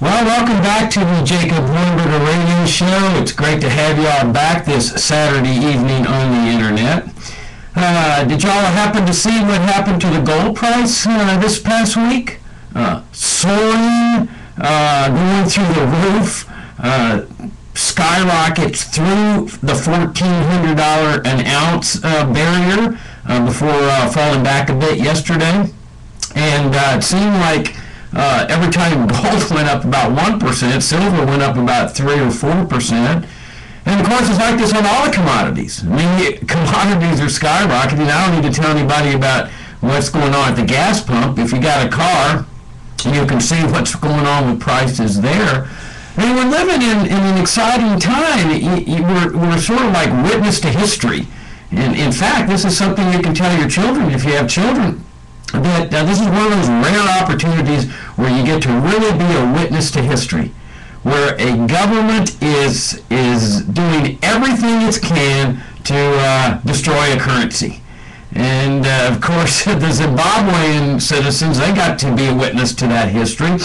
Well, welcome back to the Jacob Hornberger radio show. It's great to have you all back this Saturday evening on the internet. Did y'all happen to see what happened to the gold price this past week? Soaring, going through the roof, skyrockets through the $1,400 an ounce barrier before falling back a bit yesterday. And it seemed like every time gold went up about 1%, silver went up about 3 or 4%. And of course, it's like this on all the commodities. I mean, commodities are skyrocketing. I don't need to tell anybody about what's going on at the gas pump. If you got a car, you can see what's going on with prices there. And we're living in an exciting time. We're sort of like witness to history. And in fact, this is something you can tell your children if you have children. That this is one of those rare opportunities where you get to really be a witness to history, where a government is doing everything it can to destroy a currency. And of course, the Zimbabwean citizens, they got to be a witness to that history.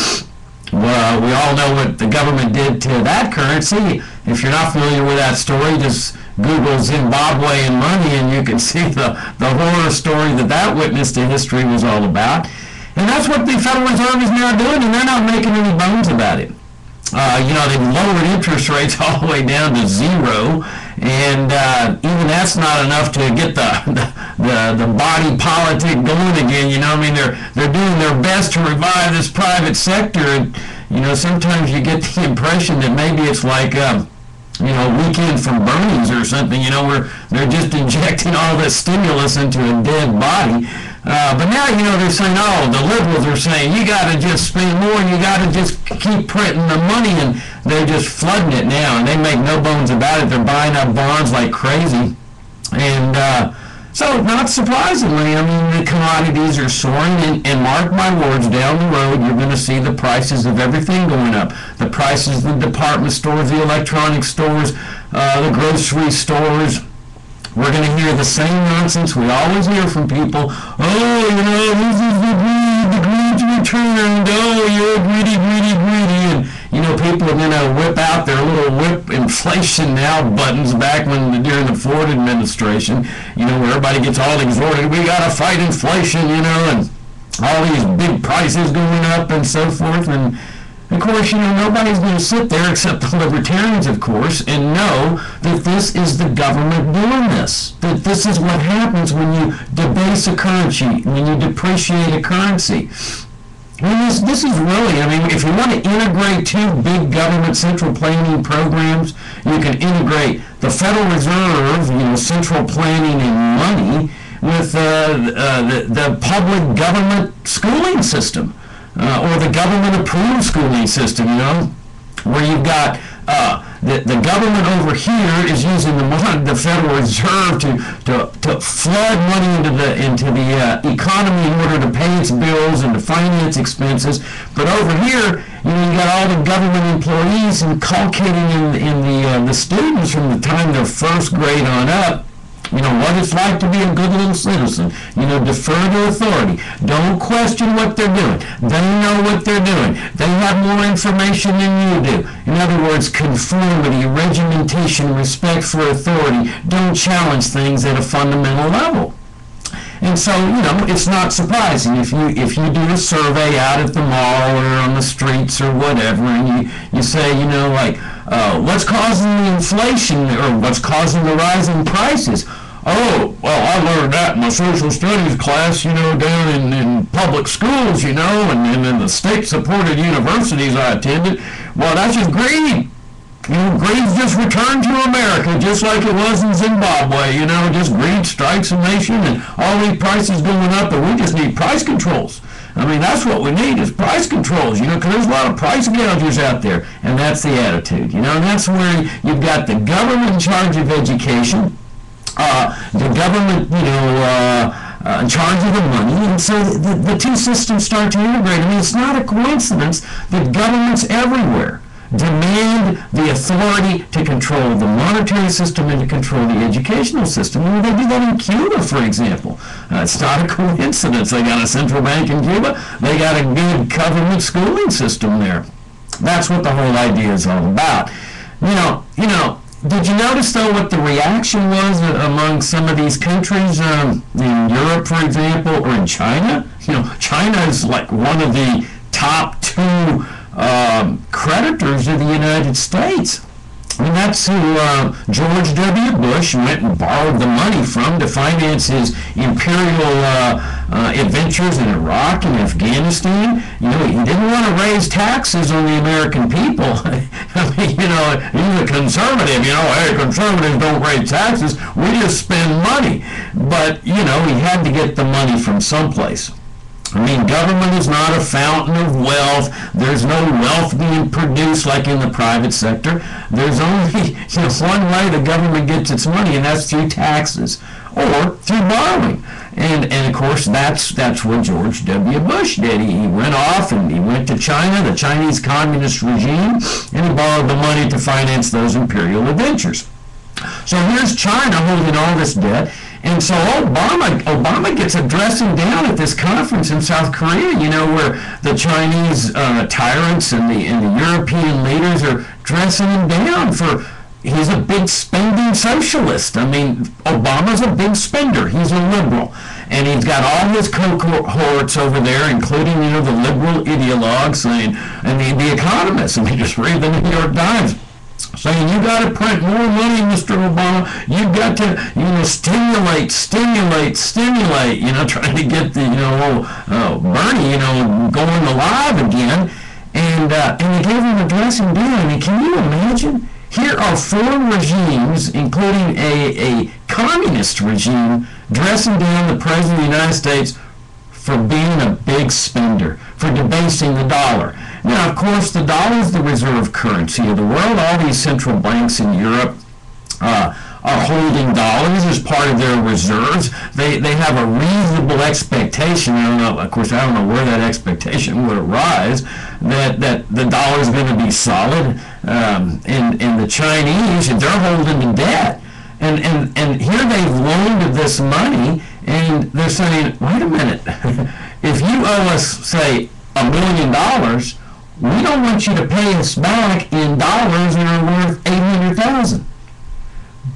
Well, we all know what the government did to that currency. If you're not familiar with that story, just Google Zimbabwean money and you can see the horror story that witness to history was all about. And that's what the Federal Reserve is now doing, and they're not making any bones about it. They've lowered interest rates all the way down to zero, and even that's not enough to get the body politic going again. They're doing their best to revive this private sector, and sometimes you get the impression that maybe it's like weekend from Bernie's or something, where they're just injecting all this stimulus into a dead body. But now, they're saying, the liberals are saying, you got to just spend more and you got to just keep printing the money, and they're just flooding it now, and they make no bones about it. They're buying up bonds like crazy. And so, not surprisingly, the commodities are soaring, and mark my words, down the road, you're going to see the prices of everything going up. The prices of the department stores, the electronic stores, the grocery stores. We're going to hear the same nonsense we always hear from people. This is the greed returned. You're greedy. And, people are going to whip out their little whip inflation now buttons back during the Ford administration, where everybody gets all exhorted. We got to fight inflation, and all these big prices going up and so forth. And, of course, nobody's going to sit there except the libertarians, of course, and know that this is the government doing this. That this is what happens when you debase a currency, when you depreciate a currency. This is really, if you want to integrate two big government central planning programs, you can integrate the Federal Reserve, central planning and money, with the public government schooling system. Or the government-approved schooling system, where you've got the government over here is using the Federal Reserve to flood money into the economy in order to pay its bills and to finance expenses. But over here, you got all the government employees inculcating in the students from the time they're first grade on up, what it's like to be a good little citizen. Defer to authority. Don't question what they're doing. They know what they're doing. They have more information than you do. In other words, conformity, regimentation, respect for authority. Don't challenge things at a fundamental level. And so, it's not surprising if you do a survey out at the mall or on the streets or whatever, and you say, what's causing the inflation or what's causing the rising prices? Oh, well, I learned that in my social studies class, down in public schools, and in the state-supported universities I attended. Well, that's just greed. Greed's just returned to America, just like it was in Zimbabwe. Just greed strikes a nation, and all these prices going up, and we just need price controls. That's what we need is price controls, because there's a lot of price gougers out there, and that's the attitude, and that's where you've got the government in charge of education, the government, in charge of the money, and so the two systems start to integrate. It's not a coincidence that governments everywhere demand the authority to control the monetary system and to control the educational system. They do that in Cuba, for example. It's not a coincidence. They got a central bank in Cuba. They got a good government schooling system there. That's what the whole idea is all about. Did you notice, though, what the reaction was among some of these countries, in Europe, for example, or in China? China is like one of the top two creditors of the United States. I mean, that's who George W. Bush went and borrowed the money from to finance his imperial adventures in Iraq and Afghanistan. He didn't want to raise taxes on the American people. I mean, he's a conservative. Hey, conservatives don't raise taxes. We just spend money. But, he had to get the money from someplace. I mean, government is not a fountain of wealth. There's no wealth being produced like in the private sector. There's only one way the government gets its money, and that's through taxes or through borrowing. And of course, that's what George W. Bush did. He went off and he went to China, the Chinese communist regime, and he borrowed the money to finance those imperial adventures. So here's China holding all this debt. And so Obama gets a dressing down at this conference in South Korea, where the Chinese tyrants and the European leaders are dressing him down for he's a big spending socialist. I mean, Obama's a big spender. He's a liberal. And he's got all his cohorts over there, including, the liberal ideologues and the economists. I mean, just read the New York Times saying, you got to print more money, Mr. Obama. You've got to, stimulate, trying to get the, Bernie, going alive again. And they gave him a dressing down. And can you imagine? Here are foreign regimes, including a communist regime, dressing down the President of the United States for being a big spender, for debasing the dollar. Now, of course, the dollar is the reserve currency of the world. All these central banks in Europe are holding dollars as part of their reserves. They have a reasonable expectation. I don't know where that expectation would arise, that the dollar is going to be solid. And the Chinese, they're holding the debt. And here they've loaned this money, and they're saying, wait a minute, if you owe us, say, $1 million, we don't want you to pay us back in dollars that are worth $800,000.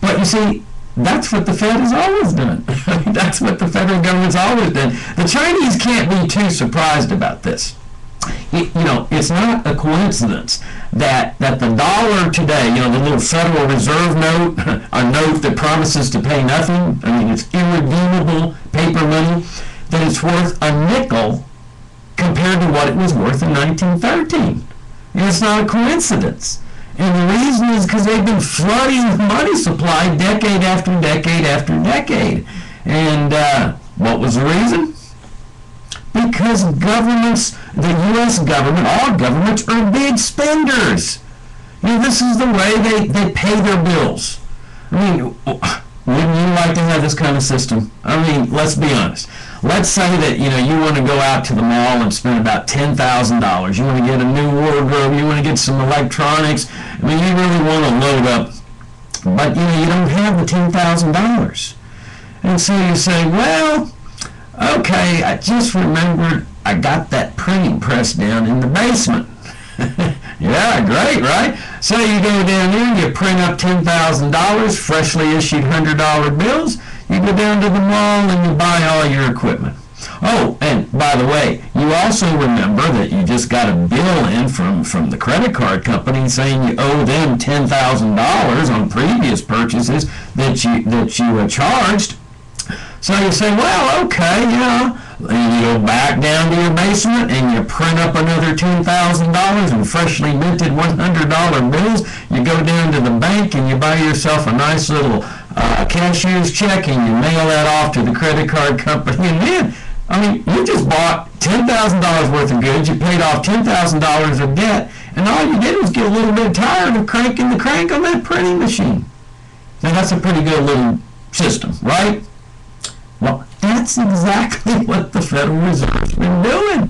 But you see, that's what the Fed has always done. That's what the federal government's always done. The Chinese can't be too surprised about this. It's not a coincidence that the dollar today, the little Federal Reserve note, a note that promises to pay nothing, I mean, it's irredeemable paper money, that it's worth a nickel compared to what it was worth in 1913. And it's not a coincidence. And the reason is because they've been flooding the money supply decade after decade after decade. And what was the reason? Because governments, the U.S. government, all governments are big spenders. This is the way they pay their bills. I mean, wouldn't you like to have this kind of system? I mean, let's be honest. Let's say that, you want to go out to the mall and spend about $10,000. You want to get a new wardrobe. You want to get some electronics. I mean, you really want to load up. But, you don't have the $10,000. And so you say, well, okay, I just remembered I got that printing press down in the basement. Yeah, great, right? So you go down there and you print up $10,000, freshly issued $100 bills. You go down to the mall and you buy all your equipment. Oh, and by the way, you also remember that you just got a bill in from the credit card company saying you owe them $10,000 on previous purchases that you charged. So you say, well, okay, and you go back down to your basement and you print up another $10,000 in freshly minted $100 bills. You go down to the bank and you buy yourself a nice little cashier's check and you mail that off to the credit card company. And then, I mean, you just bought $10,000 worth of goods, you paid off $10,000 of debt, and all you did was get a little bit tired of cranking the crank on that printing machine. Now, that's a pretty good little system, right? Well, that's exactly what the Federal Reserve's been doing.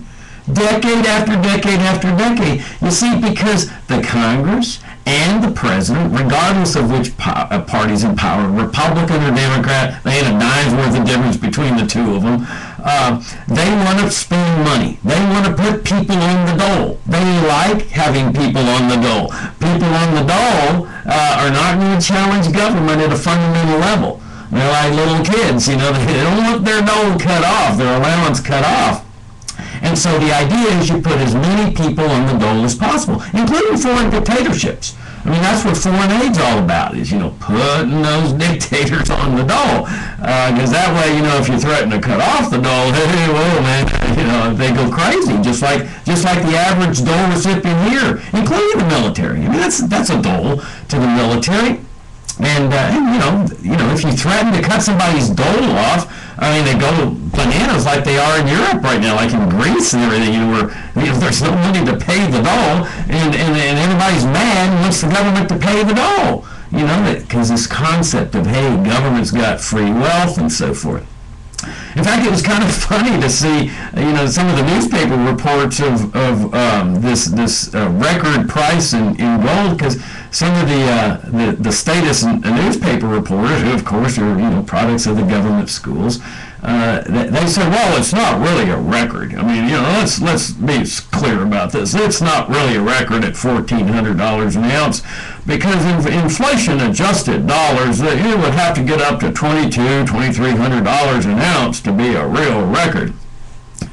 Decade after decade after decade. You see, because the Congress and the President, regardless of which party's in power, Republican or Democrat, they ain't a dime's worth of difference between the two of them, They want to spend money. They want to put people on the dole. They like having people on the dole. People on the dole are not going to challenge government at a fundamental level. They're like little kids, you know, they don't want their dole cut off, their allowance cut off. And so the idea is you put as many people on the dole as possible, including foreign dictatorships. I mean, that's what foreign aid's all about, is, you know, putting those dictators on the dole. Because that way, you know, if you threaten to cut off the dole, hey, whoa, man, you know, they go crazy, just like the average dole recipient here, including the military. I mean, that's a dole to the military. And you know, if you threaten to cut somebody's dole off, I mean, they go bananas like they are in Europe right now, like in Greece and everything. You know, where there's no money to pay the dole, and everybody's mad and wants the government to pay the dole. You know, because this concept of, hey, government's got free wealth and so forth. In fact, it was kind of funny to see, you know, some of the newspaper reports of this record price in gold, because some of the status and newspaper reporters, who of course are, you know, products of the government schools, they said, well, it's not really a record. I mean, you know, let's be clear about this. It's not really a record at $1,400 an ounce, because inflation-adjused dollars, it would have to get up to $2,300 an ounce to be a real record.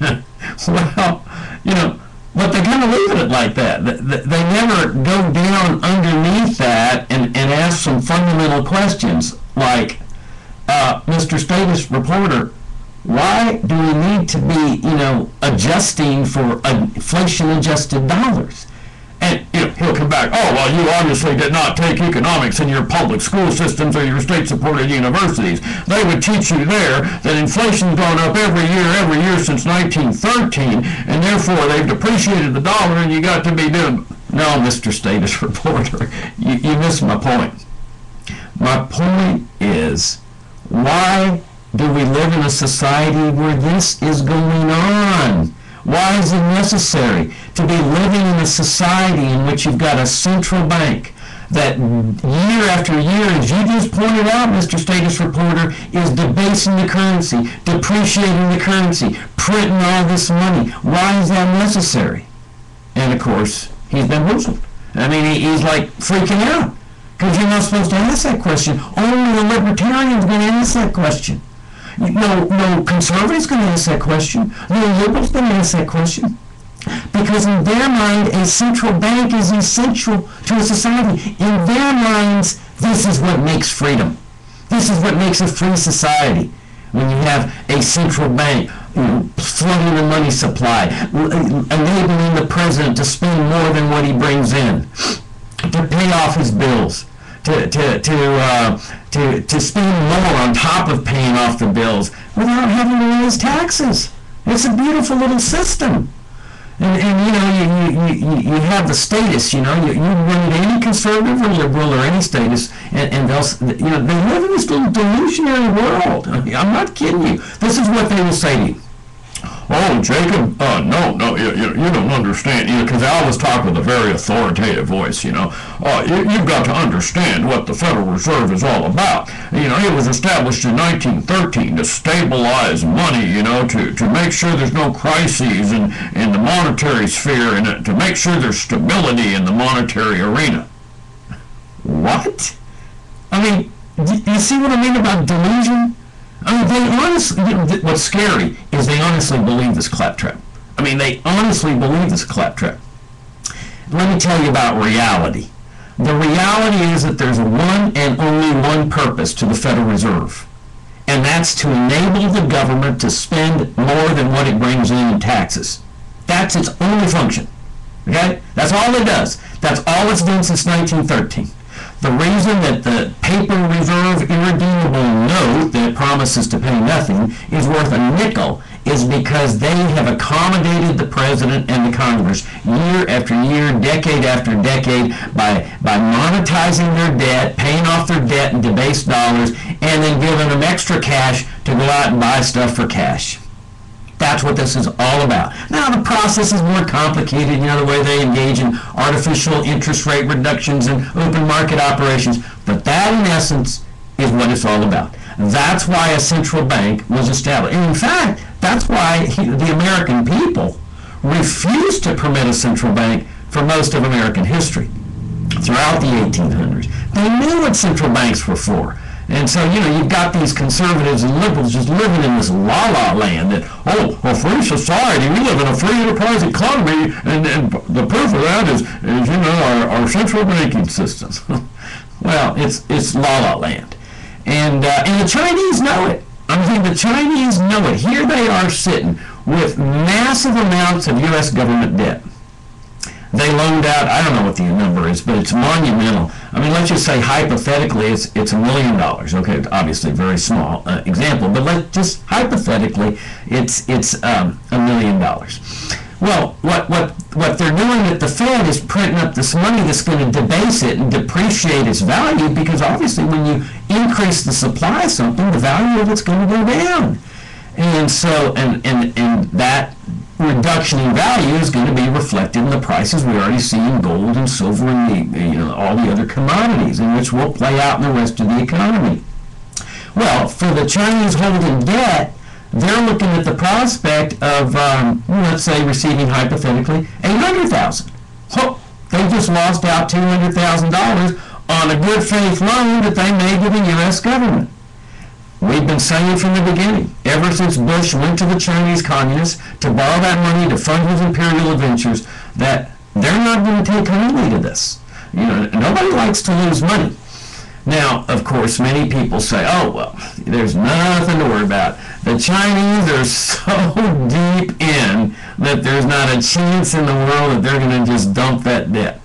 Well, you know, but they kind of leave it like that. They never go down underneath that and ask some fundamental questions like, Mr. Status Reporter, why do we need to be, you know, adjusting for inflation-adjusted dollars? And, you know, he'll come back, oh, well, you obviously did not take economics in your public school systems or your state-supported universities. They would teach you there that inflation's gone up every year since 1913, and therefore they've depreciated the dollar, and you got to be doing... No, Mr. Status Reporter, you missed my point. My point is, why do we live in a society where this is going on? Why is it necessary to be living in a society in which you've got a central bank that year after year, as you just pointed out, Mr. Status Reporter, is debasing the currency, depreciating the currency, printing all this money? Why is that necessary? And of course, he's been bamboozled. I mean, he's like freaking out, because you're not supposed to ask that question. Only a libertarian's going to ask that question. No conservative's going to ask that question. No liberal's going to ask that question. Because in their mind, a central bank is essential to a society. In their minds, this is what makes freedom. This is what makes a free society. When you have a central bank, you know, flooding the money supply, enabling the president to spend more than what he brings in, to pay off his bills, to spend more on top of paying off the bills without having to raise taxes. It's a beautiful little system. And you know, you have the status, you know, you run to any conservative or liberal or any status, and they'll, you know, they live in this little delusionary world. I mean, I'm not kidding you. This is what they will say to you. Oh, Jacob, no, you don't understand, you know, because I always talk with a very authoritative voice, you know. You've got to understand what the Federal Reserve is all about. You know, it was established in 1913 to stabilize money, you know, to make sure there's no crises in the monetary sphere, and to make sure there's stability in the monetary arena. What? I mean, you see what I mean about delusion? I mean, they honestly, you know, what's scary is they honestly believe this claptrap. I mean, they honestly believe this claptrap. Let me tell you about reality. The reality is that there's one and only one purpose to the Federal Reserve, and that's to enable the government to spend more than what it brings in taxes. That's its only function. Okay? That's all it does. That's all it's done since 1913. The reason that the paper reserve irredeemable note that promises to pay nothing is worth a nickel is because they have accommodated the president and the Congress year after year, decade after decade by monetizing their debt, paying off their debt in debased dollars, and then giving them extra cash to go out and buy stuff for cash. That's what this is all about. Now, the process is more complicated, you know, the way they engage in artificial interest rate reductions and open market operations, but that, in essence, is what it's all about. That's why a central bank was established. And in fact, That's why the American people refused to permit a central bank for most of American history throughout the 1800s. They knew what central banks were for. And so, you've got these conservatives and liberals just living in this la-la land that, a free society, we live in a free enterprise economy, and the proof of that is our central banking system. Well, it's la-la land. And the Chinese know it. The Chinese know it. Here they are sitting with massive amounts of U.S. government debt. They loaned out, I don't know what the number is, but it's monumental. Let's just say hypothetically it's $1 million. Okay, it's obviously a very small example, but let's just hypothetically it's $1 million. Well, what they're doing at the Fed is printing up this money that's going to debase it and depreciate its value, because obviously when you increase the supply of something, the value of it's going to go down. And so, and that reduction in value is going to be reflected in the prices we already see in gold and silver and all the other commodities, and which will play out in the rest of the economy. Well, for the Chinese holding debt, they're looking at the prospect of, let's say, receiving hypothetically $800,000. Oh, they just lost out $200,000 on a good faith loan that they made to the U.S. government. We've been saying from the beginning, ever since Bush went to the Chinese communists to borrow that money to fund his imperial adventures, that they're not going to take kindly to this. Nobody likes to lose money. Now, of course, many people say, there's nothing to worry about. The Chinese are so deep in that there's not a chance in the world that they're going to just dump that debt.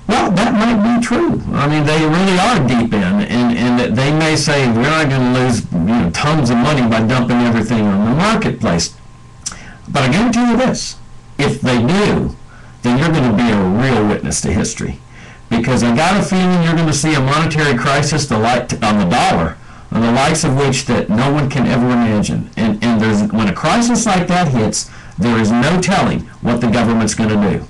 Well, that might be true. They really are deep in, and they may say we're not going to lose tons of money by dumping everything on the marketplace. But I guarantee you this, if they do, then you're going to be a real witness to history. Because I got a feeling you're going to see a monetary crisis on the dollar, on the likes of which that no one can ever imagine. And when a crisis like that hits, there is no telling what the government's going to do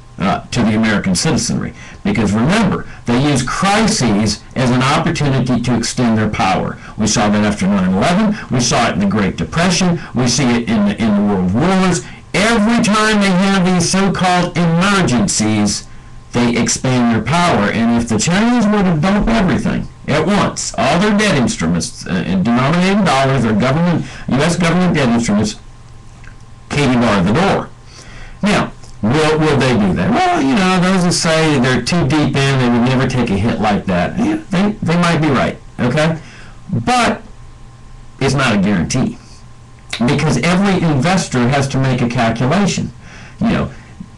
to the American citizenry. Because remember, they use crises as an opportunity to extend their power. We saw that after 9/11. We saw it in the Great Depression. We see it in the World Wars. Every time they have these so-called emergencies, they expand their power. And if the Chinese were to dump everything at once, all their debt instruments, denominated in dollars, or U.S. government debt instruments, Katie bar the door. Now, will they do that? Well, those that say they're too deep in, they would never take a hit like that, they might be right, okay? But it's not a guarantee, because every investor has to make a calculation.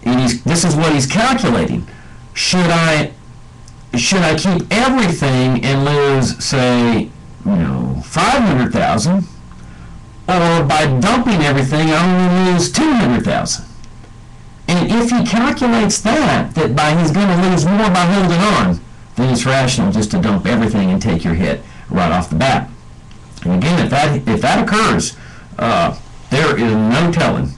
This is what he's calculating. Should I keep everything and lose, say, $500,000, or by dumping everything I only lose $200,000? And if he calculates that he's going to lose more by holding on, then it's rational just to dump everything and take your hit right off the bat. And again, if that occurs, there is no telling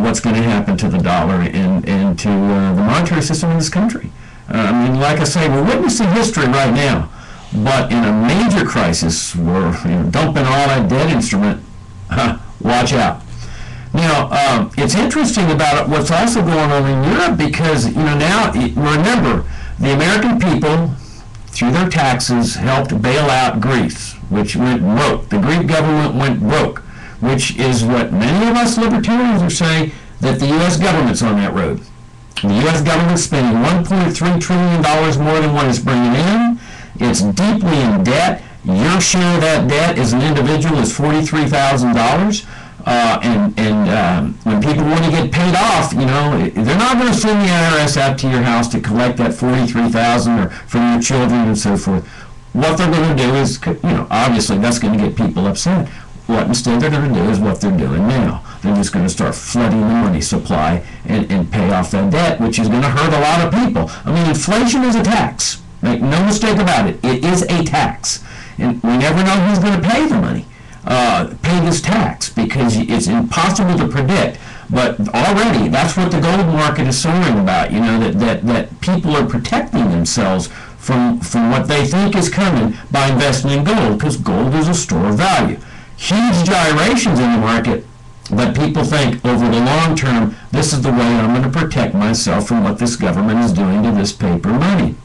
what's going to happen to the dollar and to the monetary system in this country. Like I say, we're witnessing history right now, but in a major crisis, we're dumping all that debt instrument. Watch out. Now, it's interesting about what's also going on in Europe, because now, remember, the American people, through their taxes, helped bail out Greece, which went broke. The Greek government went broke, which is what many of us libertarians are saying, that the U.S. government's on that road. The U.S. government's spending $1.3 trillion more than what it's bringing in. It's deeply in debt. Your share of that debt as an individual is $43,000. When people want to get paid off, they're not going to send the IRS out to your house to collect that $43,000 or from your children and so forth. What they're going to do is, obviously that's going to get people upset. What instead they're going to do is what they're doing now. They're just going to start flooding the money supply and pay off that debt, which is going to hurt a lot of people. Inflation is a tax. Make no mistake about it. It is a tax. And we never know who's going to pay the money. Pay this tax, because it's impossible to predict. But already, that's what the gold market is soaring about. That people are protecting themselves from what they think is coming by investing in gold, because gold is a store of value. Huge gyrations in the market But people think over the long term, this is the way I'm going to protect myself from what this government is doing to this paper money.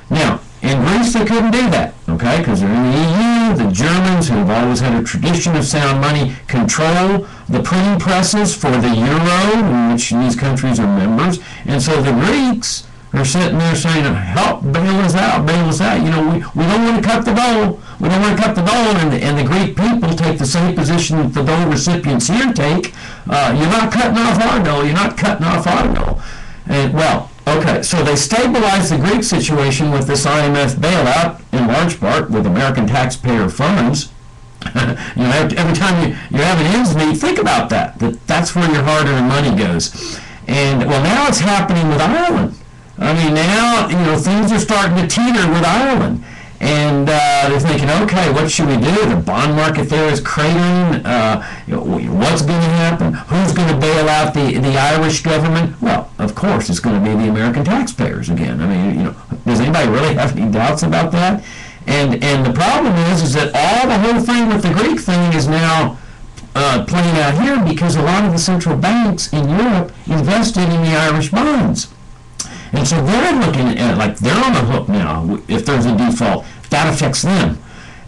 Now, in Greece, they couldn't do that, okay, because they're in the EU. The Germans, who have always had a tradition of sound money, control the printing presses for the euro, in which these countries are members. And so the Greeks are sitting there saying, help, bail us out, bail us out. You know, we don't want to cut the dole. We don't want to cut the dole. And the Greek people take the same position that the dole recipients here take. You're not cutting off our dole. You're not cutting off our dole. And, well, okay, so they stabilized the Greek situation with this IMF bailout, in large part with American taxpayer funds. You know, every time you're having ends meet, think about that's where your hard-earned money goes. And, well, now it's happening with Ireland. I mean, now, you know, things are starting to teeter with Ireland. And they're thinking, okay, what should we do? The bond market there is cratering. You know, what's going to happen? Who's going to bail out the Irish government? Well, of course, it's going to be the American taxpayers again. I mean, you know, does anybody really have any doubts about that? And the problem is that the whole thing with the Greek thing is now playing out here because a lot of the central banks in Europe invested in the Irish bonds. And so they're looking at, like, they're on the hook now if there's a default. That affects them.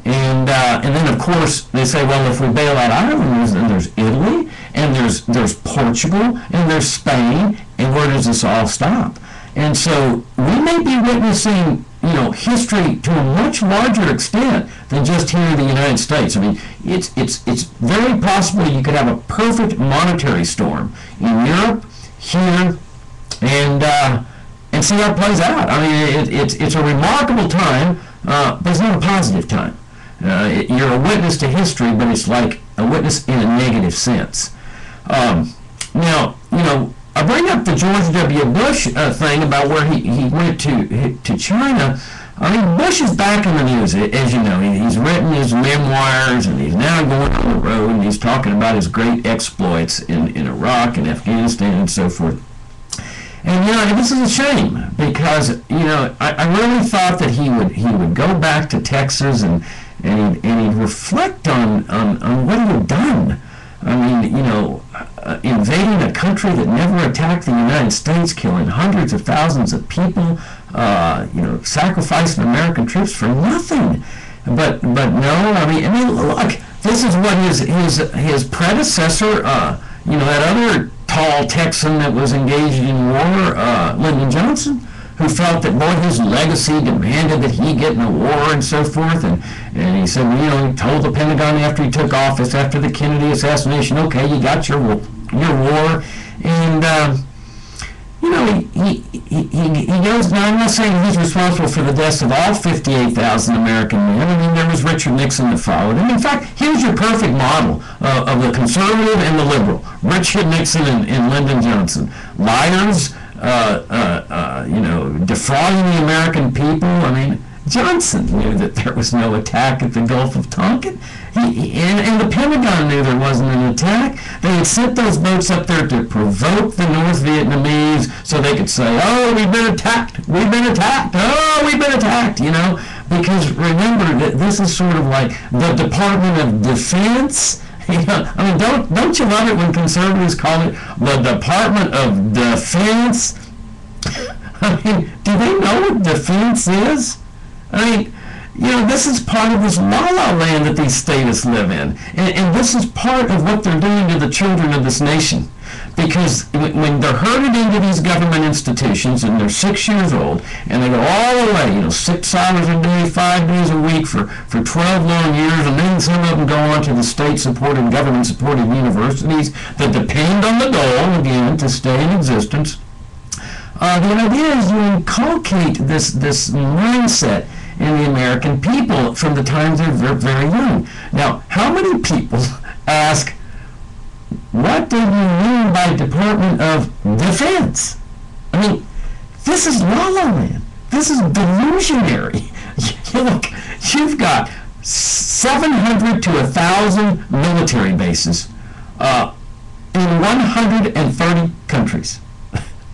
And then, of course, they say, well, if we bail out Ireland, then there's Italy, and there's Portugal, and there's Spain, and where does this all stop? And so we may be witnessing, you know, history to a much larger extent than just here in the United States. I mean, it's very possible you could have a perfect monetary storm in Europe, here, and see how it plays out. I mean, it's a remarkable time, but it's not a positive time. You're a witness to history, but it's like a witness in a negative sense. Now, you know, I bring up the George W. Bush thing about where he went to China. I mean, Bush is back in the news, as you know. He's written his memoirs, and he's now going on the road, and he's talking about his great exploits in Iraq and Afghanistan and so forth. And, you know, this is a shame because, you know, I really thought that he would go back to Texas and he'd reflect on what he had done. I mean, you know, invading a country that never attacked the United States, killing hundreds of thousands of people, you know, sacrificing American troops for nothing. But no, I mean, look, this is what his predecessor, you know, that other tall Texan that was engaged in war, Lyndon Johnson, who felt that, boy, his legacy demanded that he get in a war and so forth. And he said, well, you know, he told the Pentagon after he took office, after the Kennedy assassination, okay, you got your war. And, you know, he goes, now I'm not saying he's responsible for the deaths of all 58,000 American men. I mean, there was Richard Nixon that followed him. In fact, here's your perfect model of the conservative and the liberal. Richard Nixon and Lyndon Johnson. Liars, you know, defrauding the American people. I mean, Johnson knew that there was no attack at the Gulf of Tonkin. And the Pentagon knew there wasn't an attack. They had sent those boats up there to provoke the North Vietnamese so they could say, oh, we've been attacked, oh, we've been attacked, you know. Because remember, that this is sort of like the Department of Defense. You know, I mean, don't you love it when conservatives call it the Department of Defense? I mean, do they know what defense is? I mean, you know, this is part of this la-la land that these statists live in. And this is part of what they're doing to the children of this nation. Because when they're herded into these government institutions and they're 6 years old and they go all the way, you know, 6 hours a day, 5 days a week for 12 long years, and then some of them go on to the state-supported, government-supported universities that depend on the dole, again, to stay in existence. The idea is you inculcate this mindset in the American people from the time they're very, very young. Now, how many people ask, what do you mean by Department of Defense? I mean, this is la-la land. This is delusionary. Look, you've got 700 to 1,000 military bases in 130 countries.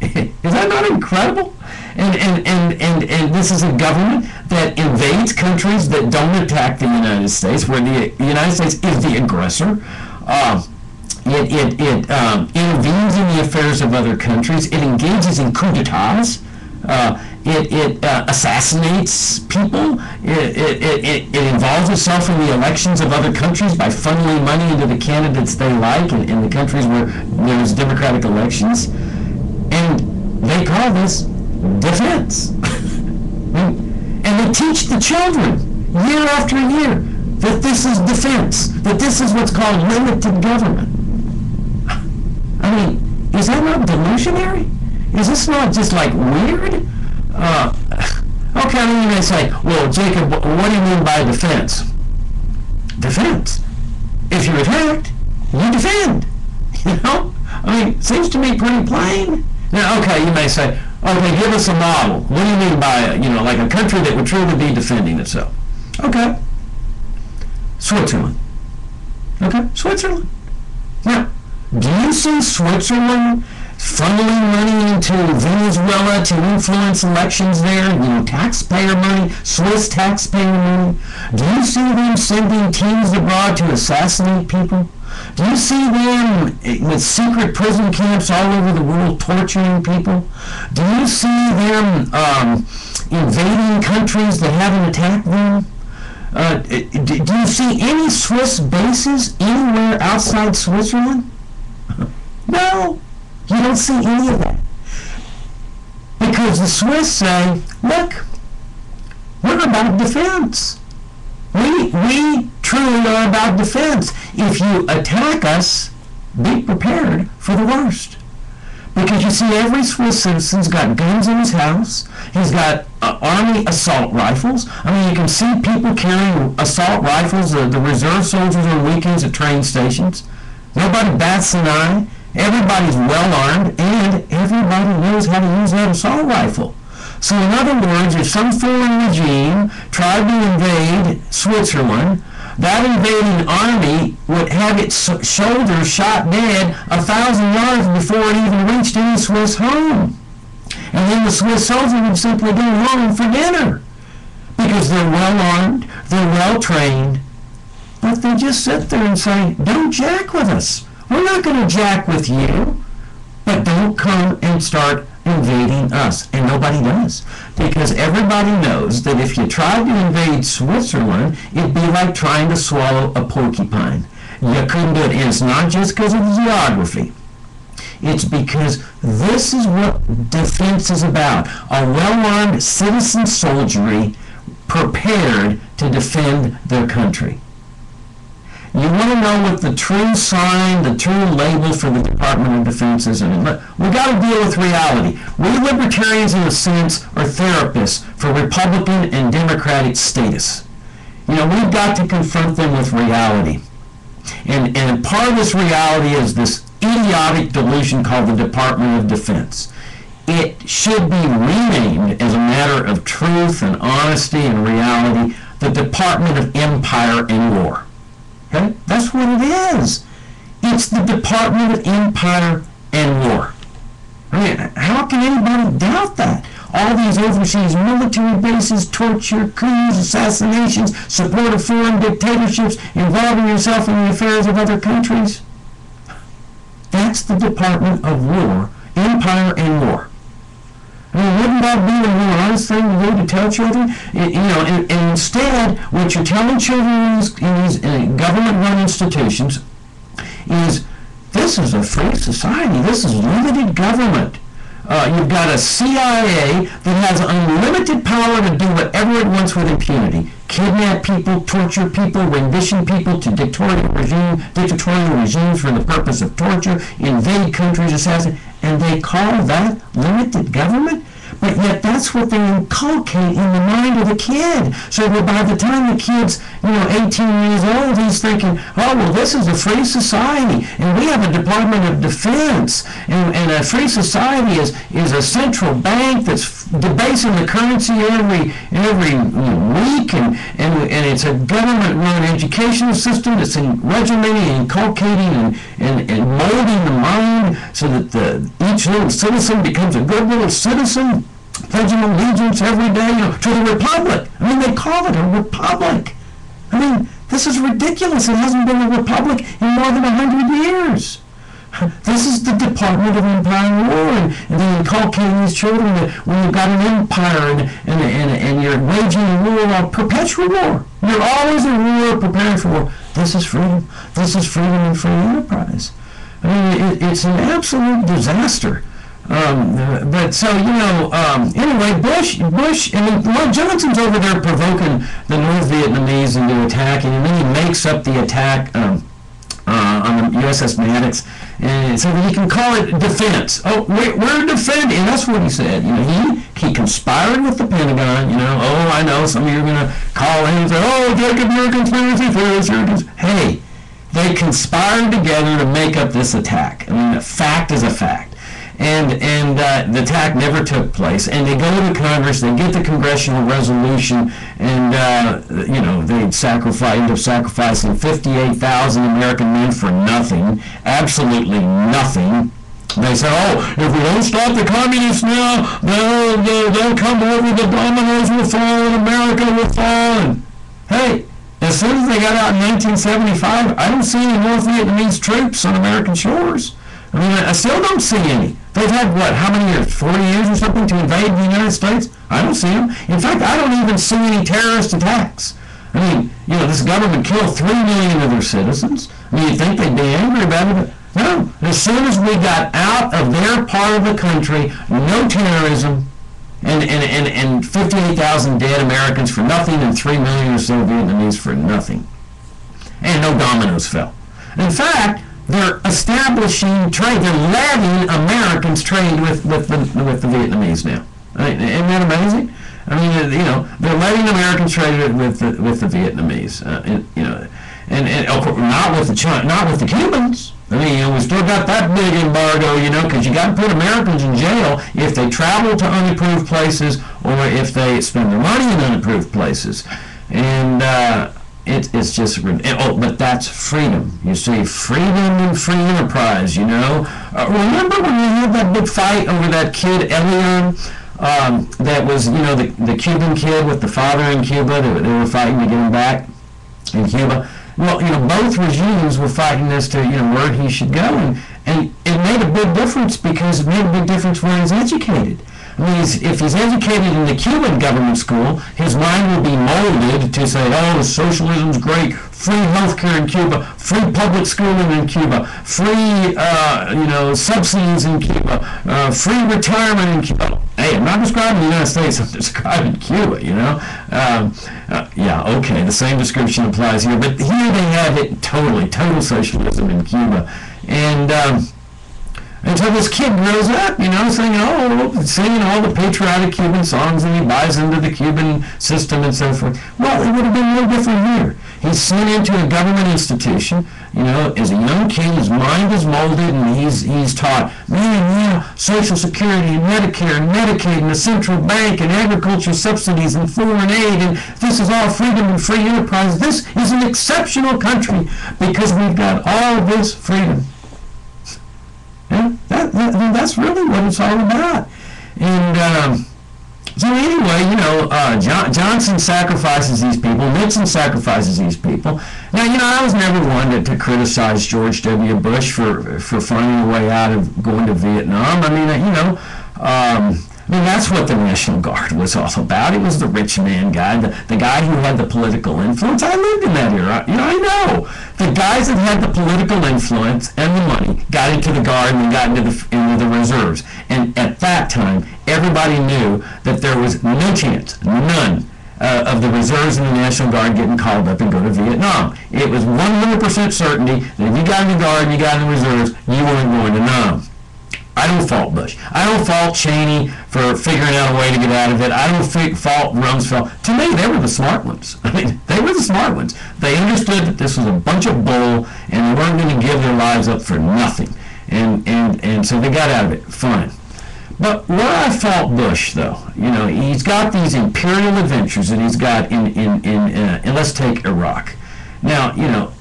Is that not incredible? And this is a government that invades countries that don't attack the United States, where the United States is the aggressor. You It intervenes in the affairs of other countries. It engages in coups d'etats. It assassinates people. It involves itself in the elections of other countries by funneling money into the candidates they like in the countries where there's democratic elections. And they call this defense. And they teach the children year after year that this is defense, that this is what's called limited government. I mean, is that not delusionary? Is this not just like weird? Okay, you may say, well, Jacob, what do you mean by defense? Defense. If you're attacked, you defend. You know? I mean, it seems to me pretty plain. Now, okay, you may say, okay, give us a model. What do you mean by, like a country that would truly be defending itself? Okay. Switzerland. Okay, Switzerland. Now, do you see Switzerland funneling money into Venezuela to influence elections there? Taxpayer money, Swiss taxpayer money. Do you see them sending teams abroad to assassinate people? Do you see them with secret prison camps all over the world torturing people? Do you see them invading countries that haven't attacked them? Do you see any Swiss bases anywhere outside Switzerland? No, you don't see any of that. Because the Swiss say, look, we're about defense. We truly are about defense. If you attack us, be prepared for the worst. Because you see, every Swiss citizen's got guns in his house. He's got army assault rifles. I mean, you can see people carrying assault rifles, the reserve soldiers on weekends at train stations. Nobody bats an eye. Everybody's well armed, and everybody knows how to use that assault rifle. So in other words, if some foreign regime tried to invade Switzerland, that invading army would have its shoulders shot dead 1,000 yards before it even reached any Swiss home. And then the Swiss soldier would simply go home for dinner. Because they're well armed, they're well trained, but they just sit there and say, don't jack with us. We're not going to jack with you, but don't come and start invading us. And nobody does. Because everybody knows that if you tried to invade Switzerland, it'd be like trying to swallow a porcupine. You couldn't do it. And it's not just because of the geography. It's because this is what defense is about. A well-armed citizen soldiery prepared to defend their country. You want to know what the true sign, the true label for the Department of Defense is? We've got to deal with reality. We libertarians, in a sense, are therapists for Republican and Democratic status. We've got to confront them with reality. And part of this reality is this idiotic delusion called the Department of Defense. It should be renamed, as a matter of truth and honesty and reality, the Department of Empire and War. Okay? That's what it is. It's the Department of Empire and War. I mean, how can anybody doubt that? All these overseas military bases, torture, coups, assassinations, support of foreign dictatorships, involving yourself in the affairs of other countries. That's the Department of War, Empire and War. I mean, wouldn't that be a more honest thing to do to tell children? And instead, what you're telling children in these government-run institutions is, this is a free society. This is limited government. You've got a CIA that has unlimited power to do whatever it wants with impunity. Kidnap people, torture people, rendition people to dictatorial regimes for the purpose of torture, invade countries, assassinate, and they call that limited government? But yet that's what they inculcate in the mind of the kid. So that by the time the kid's, 18 years old, he's thinking, oh, well, this is a free society, and we have a Department of Defense, and a free society is a central bank that's debasing the currency every week, and it's a government-run educational system that's regimenting and inculcating and molding the mind so that each little citizen becomes a good little citizen, pledging allegiance every day to the republic. I mean, they call it a republic. I mean, this is ridiculous. It hasn't been a republic in more than 100 years. This is the Department of Empire War, and they inculcate these children that when you've got an empire and you're waging a war, a perpetual war. You're always in war, preparing for war. This is freedom. This is freedom and free enterprise. I mean, it's an absolute disaster. But so, anyway, Bush, I mean, Lloyd Johnson's over there provoking the North Vietnamese into attacking, and then he makes up the attack on the USS Maddox, and so that he can call it defense. Oh, we're defending, and that's what he said. He conspired with the Pentagon. Oh, I know some of you are going to call in and say, oh, Jacob, you're a conspiracy theorist. Hey, they conspired together to make up this attack. I mean, a fact is a fact. And the attack never took place. And they go to Congress, they get the congressional resolution, and they end up sacrificing 58,000 American men for nothing, absolutely nothing. They say, oh, if we don't stop the communists now, they'll come over, the dominoes will fall, and America will fall. And, hey, as soon as they got out in 1975, I don't see any North Vietnamese troops on American shores. I mean, I still don't see any. They've had, how many years, 40 years or something to invade the United States? I don't see them. In fact, I don't even see any terrorist attacks. I mean, this government killed 3 million of their citizens. I mean, you'd think they'd be angry about it, but no. As soon as we got out of their part of the country, no terrorism, and 58,000 dead Americans for nothing, and 3 million or so Vietnamese for nothing. And no dominoes fell. In fact, they're establishing trade. They're letting Americans trade with the Vietnamese now. Isn't that amazing? I mean, they're letting Americans trade with the Vietnamese. And of course, not with the Cubans. I mean, we still got that big embargo, because you got to put Americans in jail if they travel to unapproved places or if they spend their money in unapproved places. And it's just, but that's freedom. You see, freedom and free enterprise, Remember when we had that big fight over that kid, Elian, that was, the Cuban kid with the father in Cuba? They were fighting to get him back in Cuba. Well, both regimes were fighting as to, where he should go. And it made a big difference because it made a big difference where he's educated. I mean, if he's educated in the Cuban government school, his mind will be molded to say, oh, socialism's great, free healthcare in Cuba, free public schooling in Cuba, free, subsidies in Cuba, free retirement in Cuba. Hey, I'm not describing the United States, I'm describing Cuba, Yeah, okay, the same description applies here, but here they have it total socialism in Cuba. And so this kid grows up, singing all the patriotic Cuban songs, and he buys into the Cuban system and so forth. Well, it would have been no different here. He's sent into a government institution, as a young kid, his mind is molded, and he's taught, Social Security and Medicare and Medicaid and the central bank and agriculture subsidies and foreign aid, and this is all freedom and free enterprise. This is an exceptional country because we've got all this freedom. Yeah, that's really what it's all about. And so anyway, Johnson sacrifices these people. Nixon sacrifices these people. Now, I was never one to criticize George W. Bush for finding a way out of going to Vietnam. I mean, that's what the National Guard was all about. It was the rich man guy, the guy who had the political influence. I lived in that era. I know. The guys that had the political influence and the money got into the Guard and got into the reserves. And at that time, everybody knew that there was no chance, none, of the reserves and the National Guard getting called up and go to Vietnam. It was 100% certainty that if you got in the Guard and you got in the reserves, you weren't going to Nam. I don't fault Bush. I don't fault Cheney for figuring out a way to get out of it. I don't fault Rumsfeld. To me, they were the smart ones. I mean, they were the smart ones. They understood that this was a bunch of bull, and they weren't going to give their lives up for nothing. And so they got out of it. Fine. But where I fault Bush, though, he's got these imperial adventures that he's got in let's take Iraq. Now,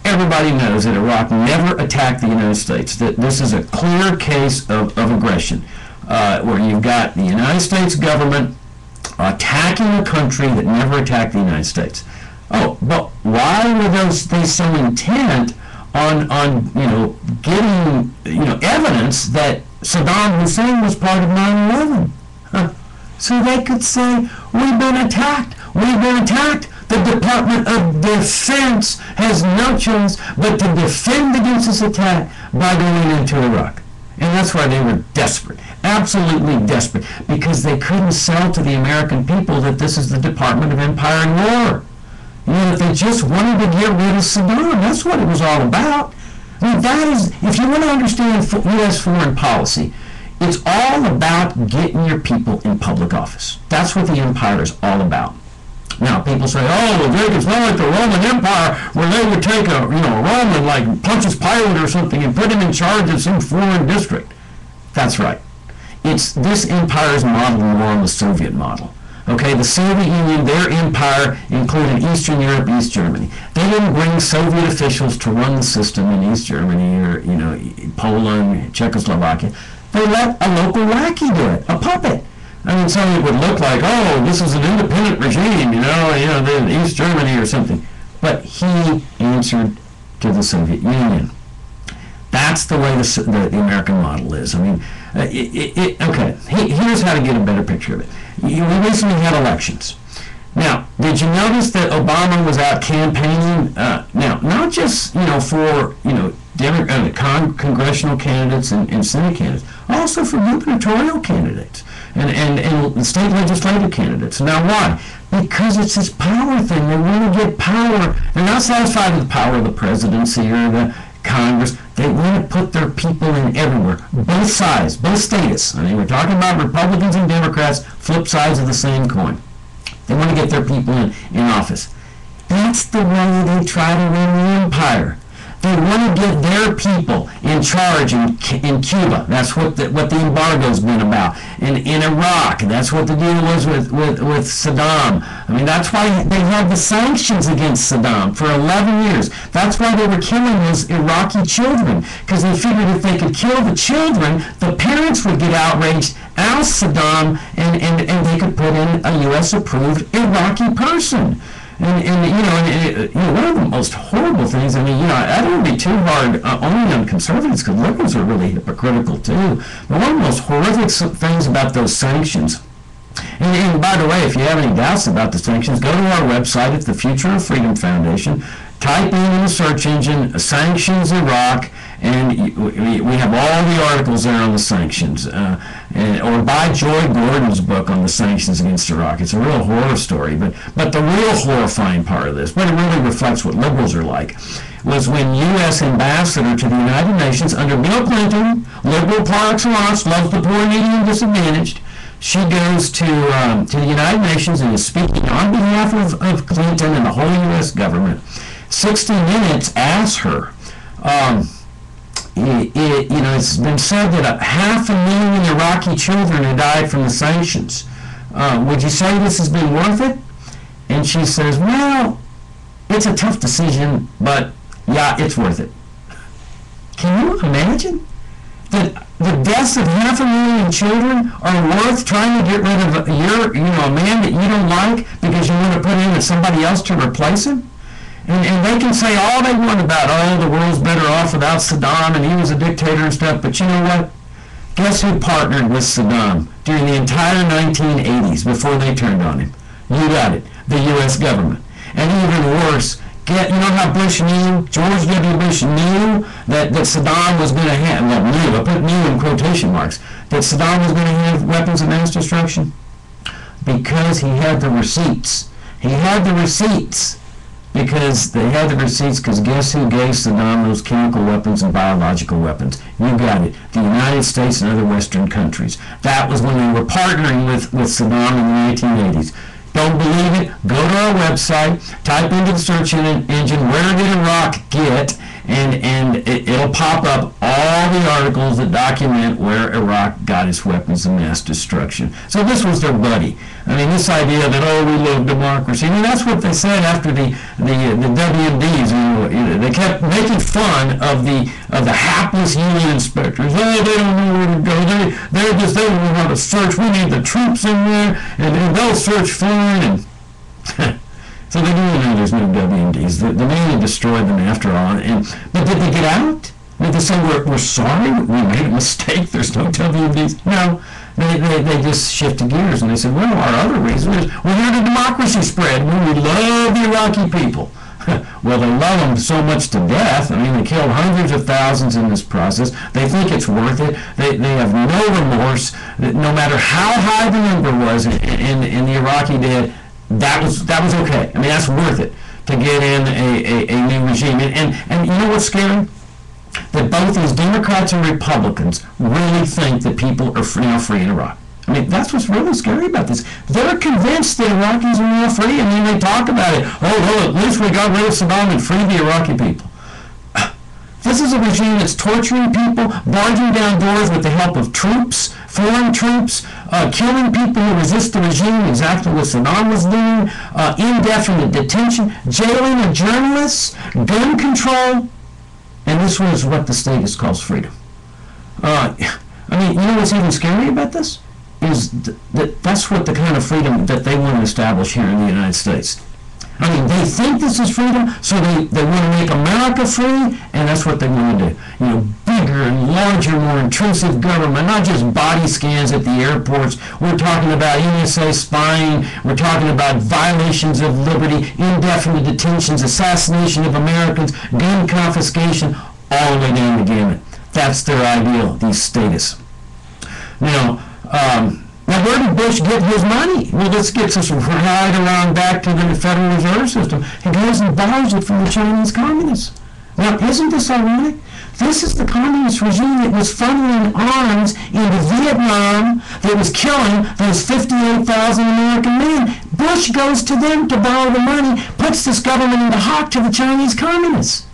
everybody knows that Iraq never attacked the United States. That this is a clear case of aggression, where you've got the United States government attacking a country that never attacked the United States. Oh, but why were they so intent on getting evidence that Saddam Hussein was part of 9/11. So they could say, we've been attacked. The Department of Defense has no choice but to defend against this attack by going into Iraq. And that's why they were desperate, absolutely desperate, because they couldn't sell to the American people that this is the Department of Empire and War. That they just wanted to get rid of Saddam. That's what it was all about. I mean, that is, if you want to understand U.S. foreign policy, it's all about getting your people in public office. That's what the empire is all about. Now, people say, oh, well, Jake, it's not like the Roman Empire where they would take a Roman like Pontius Pilate or something and put him in charge of some foreign district. That's right. It's this empire's model more on the Soviet model. Okay, the Soviet Union, their empire included Eastern Europe, East Germany. They didn't bring Soviet officials to run the system in East Germany or Poland, Czechoslovakia. They let a local lackey do it, a puppet. I mean, so it would look like, oh, this is an independent regime, the East Germany or something. But he answered to the Soviet Union. That's the way the American model is. I mean, okay, here's how to get a better picture of it. We recently had elections. Now, did you notice that Obama was out campaigning? Now, not just for congressional candidates and Senate candidates, also for gubernatorial candidates and state legislative candidates. Now, why? Because it's this power thing. They want to get power. They're not satisfied with the power of the presidency or the Congress. They want to put their people in everywhere, both sides, both status. I mean, we're talking about Republicans and Democrats, flip sides of the same coin. They want to get their people in office. That's the way they try to run the empire. They want to get their people in charge in Cuba. That's what the embargo's been about. In Iraq, that's what the deal was with Saddam. I mean, that's why they had the sanctions against Saddam for 11 years. That's why they were killing those Iraqi children, because they figured if they could kill the children, the parents would get outraged, oust Saddam, and they could put in a U.S.-approved Iraqi person. And one of the most horrible things, I mean, I don't want to be too hard only on conservatives, because liberals are really hypocritical too, but one of the most horrific things about those sanctions, and by the way, if you have any doubts about the sanctions, go to our website at the Future of Freedom Foundation, type in the search engine, sanctions Iraq, and we have all the articles there on the sanctions. Or buy Joy Gordon's book on the sanctions against Iraq. It's a real horror story, but the real horrifying part of this, but it really reflects what liberals are like, was when U.S. ambassador to the United Nations under Bill Clinton, liberal par excellence, loves the poor, needy, and disadvantaged. She goes to the United Nations and is speaking on behalf of Clinton and the whole U.S. government. 60 Minutes asks her, it's been said that 500,000 Iraqi children have died from the sanctions. Would you say this has been worth it? And she says, well, it's a tough decision, but yeah, it's worth it. Can you imagine that the deaths of 500,000 children are worth trying to get rid of a man that you don't like because you want to put in somebody else to replace him? And they can say all they want about, the world's better off without Saddam and he was a dictator and stuff, but you know what? Guess who partnered with Saddam during the entire 1980s before they turned on him? You got it, the U.S. government. And even worse, you know how Bush knew, George W. Bush knew that Saddam was going to have, I put knew in quotation marks, that Saddam was going to have weapons of mass destruction? Because he had the receipts. He had the receipts. Because they had the receipts, because guess who gave Saddam those chemical weapons and biological weapons? You got it. The United States and other Western countries. That was when they were partnering with Saddam in the 1980s. Don't believe it? Go to our website, type into the search engine, where did Iraq get, and it'll pop up all the articles that document where Iraq got its weapons of mass destruction. So this was their buddy. I mean, this idea that, we love democracy. I mean, that's what they said after the WMDs. They kept making fun of the hapless union inspectors. They don't know where to go. They don't know how to search. We need the troops in there, and they'll search fine. And So they do know there's no WMDs. The man destroyed them after all. But did they get out? Did they say, we're sorry, we made a mistake, there's no WMDs? No. They just shifted gears and they said, well, our other reason is we're here to democracy spread. We love the Iraqi people. Well, they love them so much to death. I mean, they killed hundreds of thousands in this process. They think it's worth it. They have no remorse. No matter how high the number was in the Iraqi dead, that was okay. I mean, that's worth it to get in a new regime. And you know what's scary? That both these Democrats and Republicans really think that people are now free in Iraq. I mean, that's what's really scary about this. They're convinced that Iraqis are now free, and then they talk about it. Oh, well, at least we got rid of Saddam and freed the Iraqi people. This is a regime that's torturing people, barging down doors with the help of troops, foreign troops, killing people who resist the regime, exactly what Saddam was doing, indefinite detention, jailing of journalists, gun control, and this was what the status calls freedom. I mean, you know what's even scary about this? Is that's what the kind of freedom that they want to establish here in the United States. I mean, they think this is freedom, so they want to make America free, and that's what they want to do. You know, bigger and larger, more intrusive government, not just body scans at the airports. We're talking about NSA spying. We're talking about violations of liberty, indefinite detentions, assassination of Americans, gun confiscation, all the way down the gamut. That's their ideal, these statists. Now, where did Bush get his money? Well, this gets us right around back to the Federal Reserve System. He goes and borrows it from the Chinese communists. Now, isn't this ironic? This is the communist regime that was funneling arms into Vietnam, that was killing those 58,000 American men. Bush goes to them to borrow the money, puts this government into hock to the Chinese communists.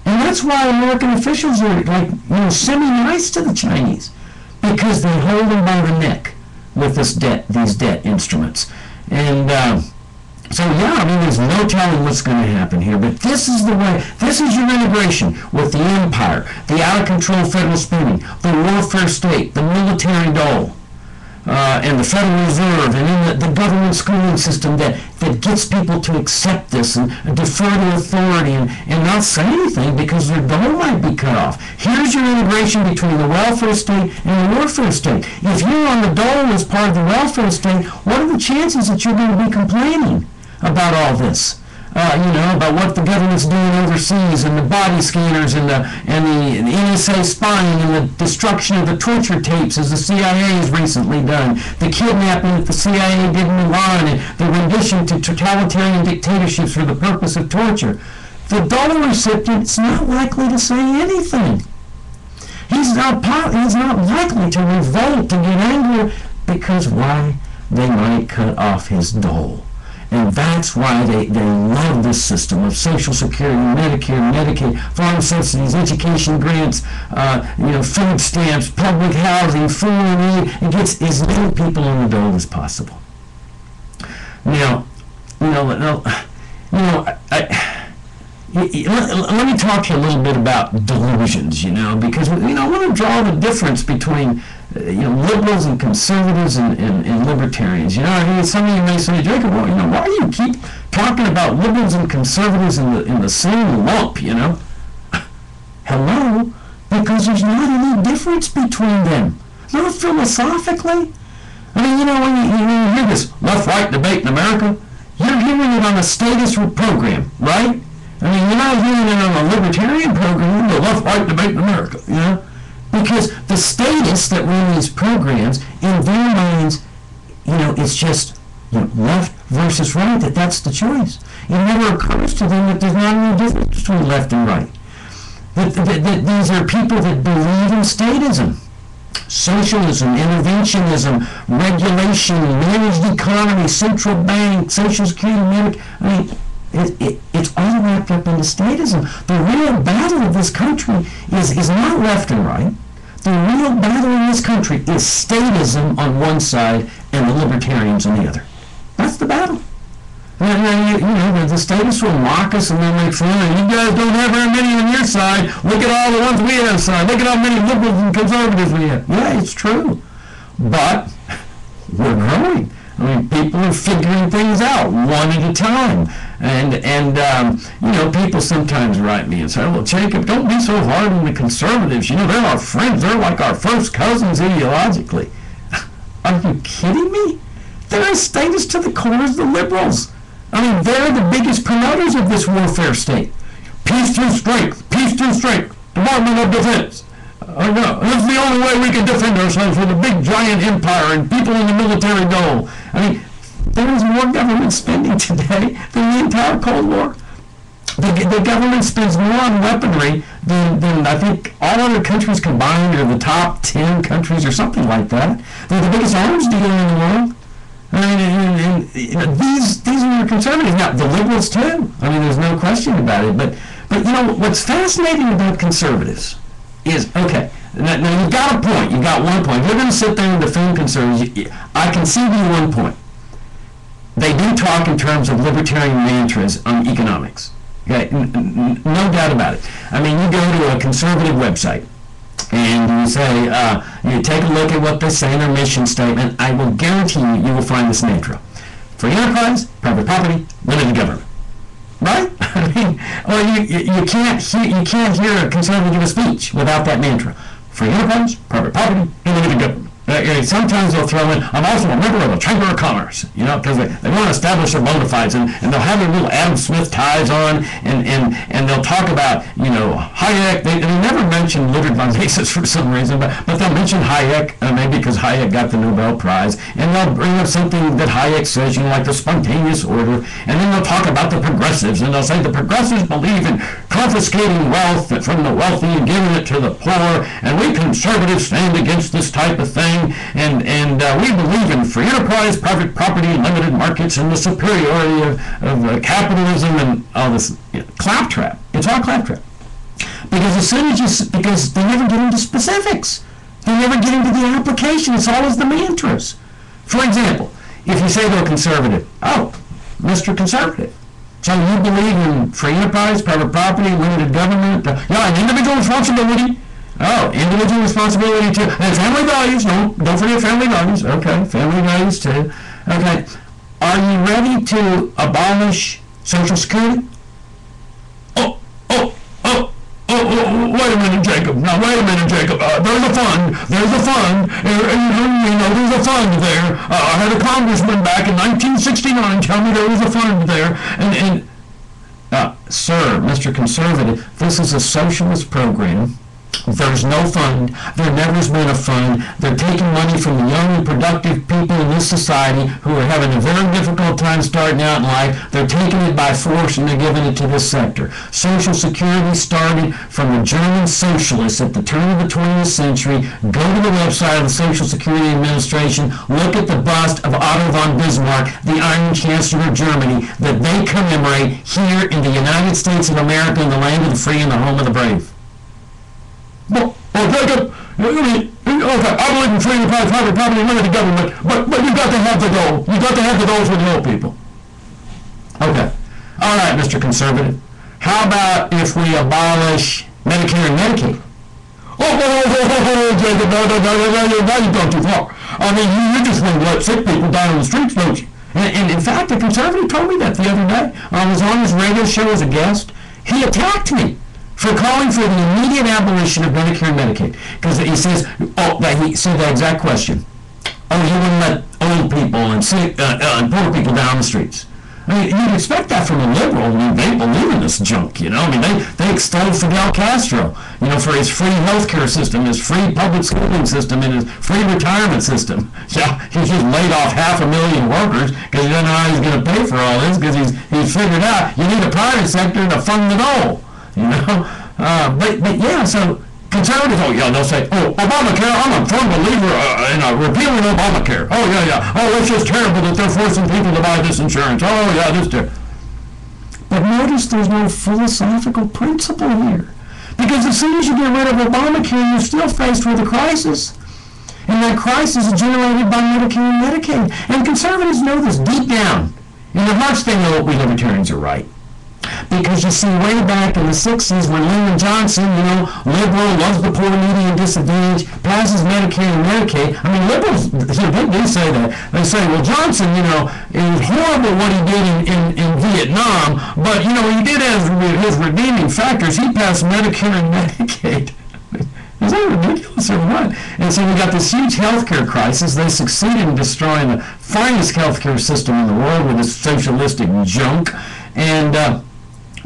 And that's why American officials are semi-nice to the Chinese, because they hold them by the neck with these debt instruments. And so, yeah, I mean, there's no telling what's going to happen here. But this is the way, this is your integration with the empire, the out-of-control federal spending, the welfare state, the military dole, and the Federal Reserve, and in the government schooling system that gets people to accept this and defer to authority and not say anything because their dole might be cut off. Here's your integration between the welfare state and the warfare state. If you're on the dole as part of the welfare state, what are the chances that you're going to be complaining about all this? About what the government's doing overseas, and the body scanners, and the NSA spying, and the destruction of the torture tapes, as the CIA has recently done, the kidnapping that the CIA did in Iran, and the rendition to totalitarian dictatorships for the purpose of torture. The dole recipient's not likely to say anything. He's not likely to revolt, to get angry, because why? They might cut off his dole. And that's why they love this system of Social Security, Medicare, Medicaid, farm subsidies, education grants, food stamps, public housing, food and aid. It gets as many people on the dole as possible. Now, let me talk to you a little bit about delusions, because I want to draw the difference between liberals and conservatives and libertarians. Some of you may say, Jacob, well, why do you keep talking about liberals and conservatives in the same lump, Hello? Because there's not any difference between them. Not philosophically. I mean, when you hear this left-right debate in America, you're hearing it on a statist program, right? I mean, you're not hearing it on a libertarian program, the left-right debate in America, Because the statists that run these programs, in their minds, it's just left versus right, that's the choice. It never occurs to them that there's not any difference between left and right. That these are people that believe in statism, socialism, interventionism, regulation, managed economy, central bank, Social Security, Medicare. It's all wrapped up into statism. The real battle of this country is not left and right. The real battle in this country is statism on one side and the libertarians on the other. That's the battle. The statists will mock us and they'll make fun, and you guys don't have very many on your side. Look at all the ones we have side. Look at how many liberals and conservatives we have. Yeah, it's true. But we're growing. I mean, people are figuring things out one one at a time. And people sometimes write me and say, well, Jacob, don't be so hard on the conservatives. They're our friends. They're like our first cousins ideologically. Are you kidding me? They're as statist to the core as the liberals. They're the biggest promoters of this warfare state. Peace through strength. Peace through strength. Department of Defense. No, that's the only way we can defend ourselves with a big giant empire and people in the military dole. There is more government spending today than the entire Cold War. The government spends more on weaponry than I think all other countries combined, or the top 10 countries or something like that. They're the biggest arms dealer in the world. These are your conservatives. Now, the liberals too. There's no question about it. But what's fascinating about conservatives is, okay, now you've got a point. You've got one point. If you're going to sit there and defend conservatives, I can see you one point. They do talk in terms of libertarian mantras on economics. Okay, no doubt about it. You go to a conservative website and you say, you take a look at what they say in their mission statement. I will guarantee you will find this mantra: free enterprise, private property, limited government. Right? Or you can't hear a conservative give a speech without that mantra: free enterprise, private property, and limited government. Sometimes they'll throw in, I'm also a member of the Chamber of Commerce, because they want to establish their bona fides, and they'll have their little Adam Smith ties on, and they'll talk about, Hayek. They never mention Ludwig von Mises for some reason, but they'll mention Hayek, maybe because Hayek got the Nobel Prize, and they'll bring up something that Hayek says, like the spontaneous order, and then they'll talk about the progressives, and they'll say the progressives believe in confiscating wealth from the wealthy and giving it to the poor, and we conservatives stand against this type of thing. And we believe in free enterprise, private property, limited markets, and the superiority of capitalism and all this claptrap. It's all claptrap. Because they never get into specifics. They never get into the application. It's always the mantras. For example, if you say to a conservative, oh, Mr. Conservative, so you believe in free enterprise, private property, limited government, and individual responsibility. Oh, individual responsibility too. And family values. No, don't forget family values. Okay, family values too. Okay, are you ready to abolish Social Security? Wait a minute, Jacob. Now, wait a minute, Jacob. There's a fund. There's a fund. There's a fund there. I had a congressman back in 1969 tell me there was a fund there. Sir, Mr. Conservative, this is a socialist program. There's no fund. There never has been a fund. They're taking money from the young and productive people in this society who are having a very difficult time starting out in life. They're taking it by force and they're giving it to this sector. Social Security started from the German socialists at the turn of the 20th century. Go to the website of the Social Security Administration. Look at the bust of Otto von Bismarck, the Iron Chancellor of Germany, that they commemorate here in the United States of America, in the land of the free and the home of the brave. Well, Jacob, okay, I believe in free and private property and limited government, but you've got to have the goal. You've got to have the goals for the old people. Okay. All right, Mr. Conservative. How about if we abolish Medicare and Medicaid? Jacob, no, now you've gone too far. You just want to let sick people die on the streets, don't you? And in fact, a conservative told me that the other day. I was on his radio show as a guest. He attacked me for calling for the immediate abolition of Medicare and Medicaid. Because he says, he said the exact question. You wouldn't let old people and sick and poor people down the streets. You'd expect that from a liberal. They believe in this junk, They extol Fidel Castro, for his free healthcare system, his free public schooling system, and his free retirement system. Yeah, he's just laid off 500,000 workers because he doesn't know how he's going to pay for all this, because he's figured out you need a private sector to fund the dole. But yeah, so conservatives, they'll say, Obamacare, I'm a firm believer in repealing Obamacare. It's just terrible that they're forcing people to buy this insurance. This too. But notice there's no philosophical principle here. Because as soon as you get rid of Obamacare, you're still faced with a crisis. And that crisis is generated by Medicare and Medicaid. And conservatives know this deep down. In their hearts, they know we libertarians are right. Because you see, way back in the 60s when Lyndon Johnson, liberal, loves the poor, needy, and disadvantaged, passes Medicare and Medicaid. I mean, liberals, they do say that. They say, well, Johnson, it was horrible what he did in Vietnam, but, he did have his redeeming factors. He passed Medicare and Medicaid. Is that ridiculous or what? And so we got this huge healthcare crisis. They succeeded in destroying the finest healthcare system in the world with this socialistic junk. And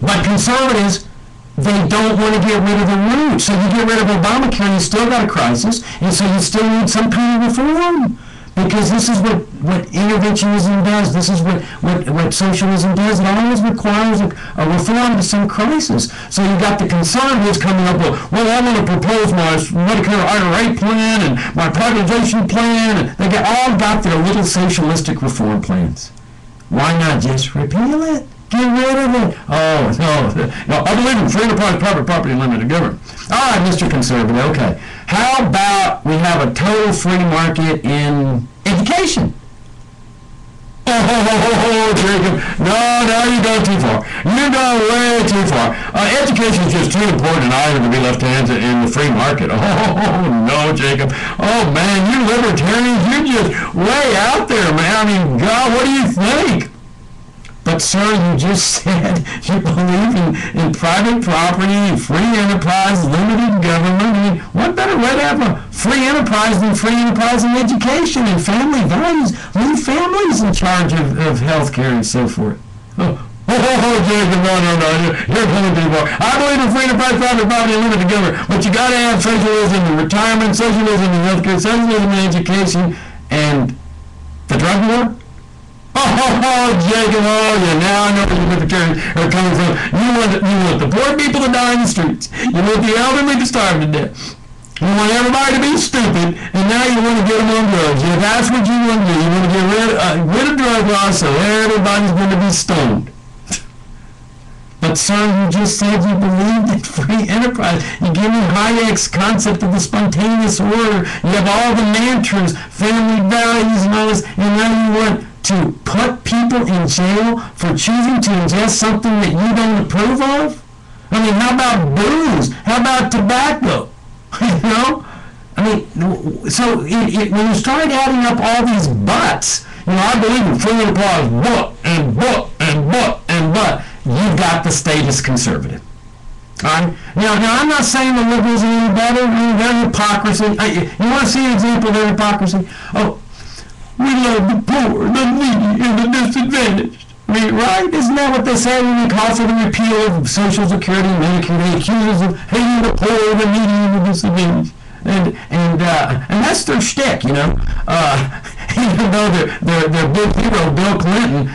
but conservatives, they don't want to get rid of the root. So you get rid of Obamacare, you still got a crisis, and so you still need some kind of reform. Because this is what interventionism does. This is what socialism does. It always requires a reform to some crisis. So you got the conservatives coming up with, well, I want to propose my Medicare IRA plan and my privatization plan. And they all got their little socialistic reform plans. Why not just repeal it? Get rid of it. Oh, no, I believe in free enterprise, private property, and limited government. All right, Mr. Conservative, okay. How about we have a total free market in education? Oh, Jacob, no, you go too far. You go way too far. Education is just too important an item to be left hands in the free market. Oh, no, Jacob. Oh, man, you libertarians, you're just way out there, man. I mean, God, what do you think? But, sir, you just said you believe in private property, free enterprise, limited government. I mean, what better way to have a free enterprise than free enterprise in education and family values? Leave families in charge of health care and so forth. Jacob, no. You're coming too far. I believe in free enterprise, private property, and limited government. But you got to have socialism in retirement, socialism in healthcare, socialism in education, and the drug war? Jacob, yeah, now I know where the libertarians are coming from. You want the poor people to die in the streets. You want the elderly to starve to death. You want everybody to be stupid, and now you want to get them on drugs. Yeah, that's what you want to do. You want to get rid of drug laws so everybody's going to be stoned. But, sir, you just said you believed in free enterprise. You give me Hayek's concept of the spontaneous order. You have all the mantras, family values, and all this, and now you want to put people in jail for choosing to ingest something that you don't approve of? I mean, how about booze? How about tobacco? I mean, so when you start adding up all these buts, I believe in free enterprise, but, you've got the statist conservative. All right? Now, I'm not saying the liberals are any better. I mean, they're hypocrisy. You want to see an example of their hypocrisy? Oh, we love the poor, the needy, and the disadvantaged. I mean, right? Isn't that what they say when we call for the repeal of Social Security and Medicare? They accuse us of hating the poor, the needy, and the disadvantaged. And that's their shtick, even though their big hero, Bill Clinton,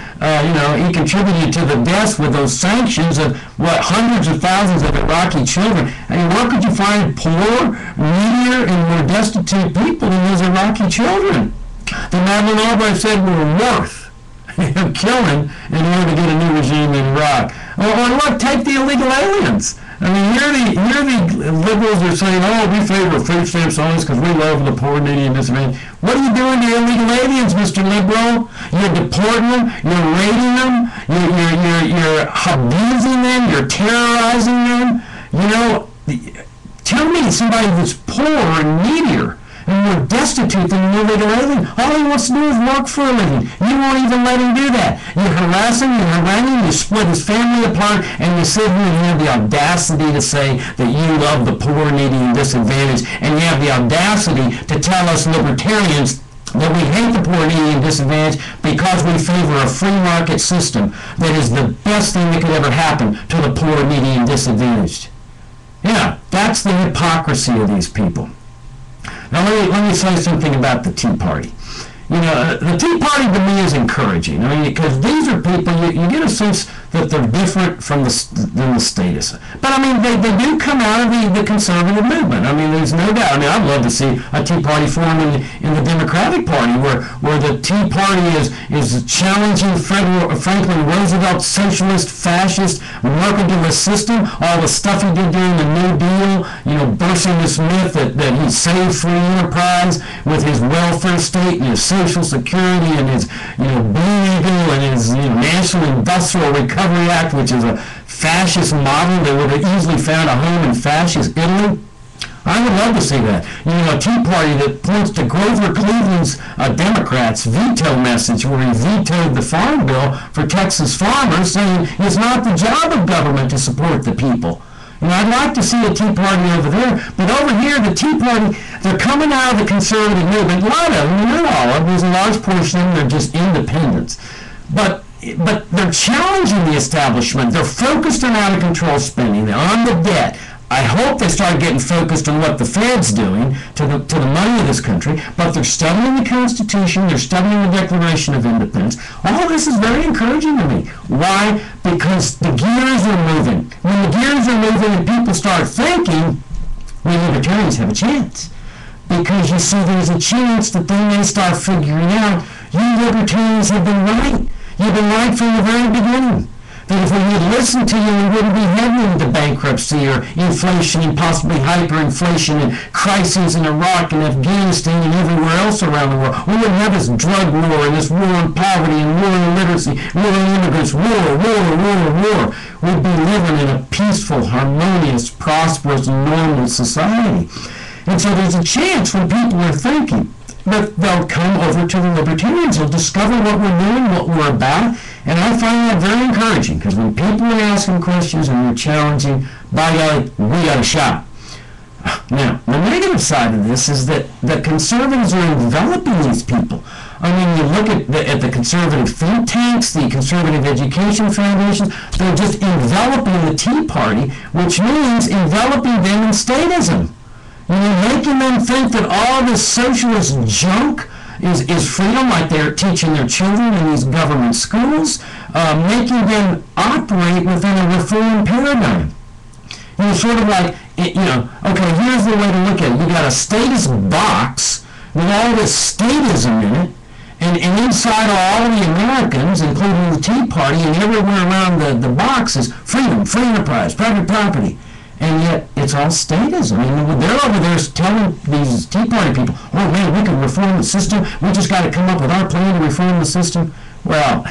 he contributed to the deaths with those sanctions of, hundreds of thousands of Iraqi children. I mean, where could you find poor, needier, and more destitute people than those Iraqi children? The Madeleine Albright said we were worth killing in order to get a new regime in Iraq. Or look, take the illegal aliens. I mean, here the liberals are saying, we favor food stamps only because we love the poor, needy, and disadvantaged. What are you doing to illegal aliens, Mr. Liberal? You're deporting them, you're raiding them, you're abusing them, you're terrorizing them. Tell me somebody that's poor and needier and more destitute than an illegal alien. All he wants to do is work for a living. You won't even let him do that. You harass him, you harangue him, you split his family apart, and you sit here and you have the audacity to say that you love the poor, needy, and disadvantaged, and you have the audacity to tell us libertarians that we hate the poor, needy, and disadvantaged because we favor a free market system that is the best thing that could ever happen to the poor, needy, and disadvantaged. Yeah, that's the hypocrisy of these people. Now let me say something about the Tea Party. The Tea Party to me is encouraging. I mean, because these are people, you get a sense that they're different than the statists. But I mean, they do come out of the conservative movement. I mean, there's no doubt. I mean, I'd love to see a Tea Party form in the Democratic Party where the Tea Party is challenging Franklin Roosevelt's socialist, fascist, mercantilist system, all the stuff he did during the New Deal, bursting this myth that he saved free enterprise with his welfare state and his Social Security and his, Blue Eagle and his, National Industrial Recovery Act, which is a fascist model that would have easily found a home in fascist Italy. I would love to see that. A Tea Party that points to Grover Cleveland's Democrats' veto message, where he vetoed the farm bill for Texas farmers, saying it's not the job of government to support the people. I'd like to see a Tea Party over there, but over here, the Tea Party, they're coming out of the conservative movement. A lot of them, not all of them, there's a large portion of them, they're just independents. But they're challenging the establishment. They're focused on out-of-control spending. They're on the debt. I hope they start getting focused on what the Fed's doing to the money of this country, but they're studying the Constitution, they're studying the Declaration of Independence. All this is very encouraging to me. Why? Because the gears are moving. When the gears are moving and people start thinking, we libertarians have a chance. Because you see, there's a chance that they may start figuring out, you libertarians have been right. You've been right from the very beginning. That if we had listened to you, we wouldn't be heading into bankruptcy or inflation and possibly hyperinflation and crises in Iraq and Afghanistan and everywhere else around the world. We wouldn't have this drug war and this war on poverty and war on illiteracy, war on immigrants, war. We'd be living in a peaceful, harmonious, prosperous, normal society. And so there's a chance when people are thinking that they'll come over to the libertarians. They'll discover what we're doing, what we're about, and I find that very encouraging, because when people are asking questions and we're challenging, by golly, we got a shot. Now, the negative side of this is that the conservatives are enveloping these people. I mean, you look at the conservative think tanks, the conservative education foundations, they're just enveloping the Tea Party, which means enveloping them in statism. Making them think that all this socialist junk is freedom, like they're teaching their children in these government schools, making them operate within a reform paradigm. Sort of like, okay, here's the way to look at it. You got a statist box with all this statism in it, and inside all the Americans, including the Tea Party, and everywhere around the box is freedom, free enterprise, private property. And yet, it's all statism. I mean, they're over there telling these Tea Party people, oh man, we can reform the system. We just got to come up with our plan to reform the system. Well,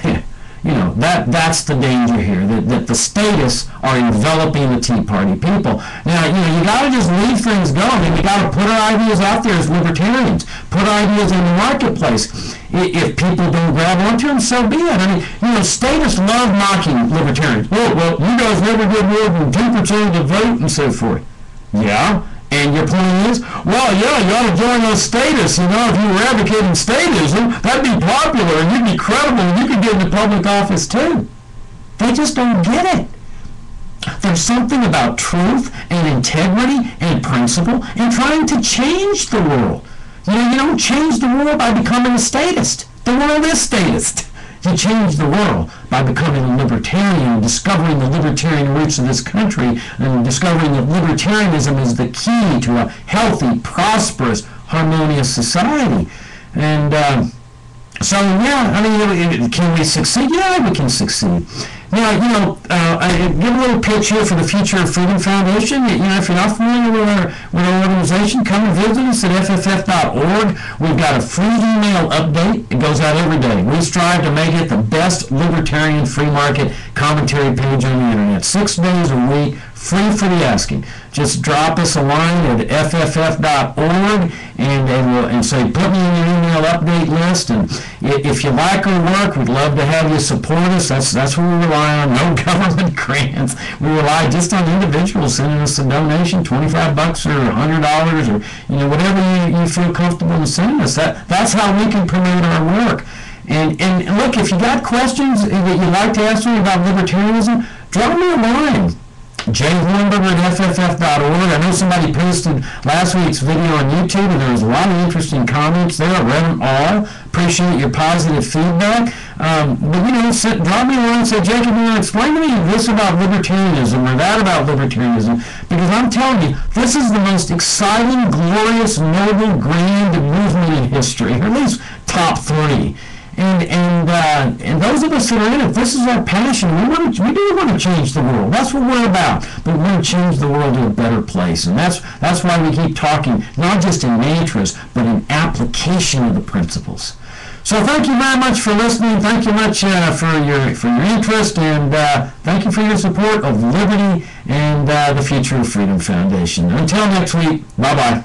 that's the danger here, that the statists are enveloping the Tea Party people. Now, you got to just leave things go. I mean, you got to put our ideas out there as libertarians, put ideas in the marketplace. If people don't grab onto them, so be it. I mean, statists love mocking libertarians. Well, you guys never get more than 10% of the vote and so forth. Yeah, and your point is, well, yeah, you ought to join those statists. If you were advocating statism, that'd be popular and you'd be credible and you could get into public office too. They just don't get it. There's something about truth and integrity and principle and trying to change the world. You don't change the world by becoming a statist. The world is statist. You change the world by becoming a libertarian, discovering the libertarian roots of this country, and discovering that libertarianism is the key to a healthy, prosperous, harmonious society. And so, yeah, I mean, can we succeed? Yeah, we can succeed. Now, I give a little pitch here for the Future of Freedom Foundation. If you're not familiar with our organization, come and visit us at fff.org. We've got a free email update. It goes out every day. We strive to make it the best libertarian free market commentary page on the internet. 6 days a week, free for the asking. Just drop us a line at fff.org and say, put me in your email update list. And if you like our work, we'd love to have you support us. That's what we rely on. No government grants. We rely just on individuals sending us a donation, $25 or $100 or whatever you feel comfortable in sending us. That's how we can promote our work. And look, if you got questions that you'd like to ask me about libertarianism, drop me a line. Hornberger at fff.org. I know somebody posted last week's video on YouTube, and there was a lot of interesting comments there. I read them all. Appreciate your positive feedback. But drop me a line and say, Jacob, explain to me this about libertarianism or that about libertarianism, because I'm telling you, this is the most exciting, glorious, noble, grand movement in history, or at least top 3. And those of us that are in it, this is our passion. We do want to change the world. That's what we're about. But we want to change the world to a better place. And that's why we keep talking, not just in mantras, but in application of the principles. So thank you very much for listening. Thank you much for your interest, and thank you for your support of Liberty and the Future of Freedom Foundation. Until next week, bye-bye.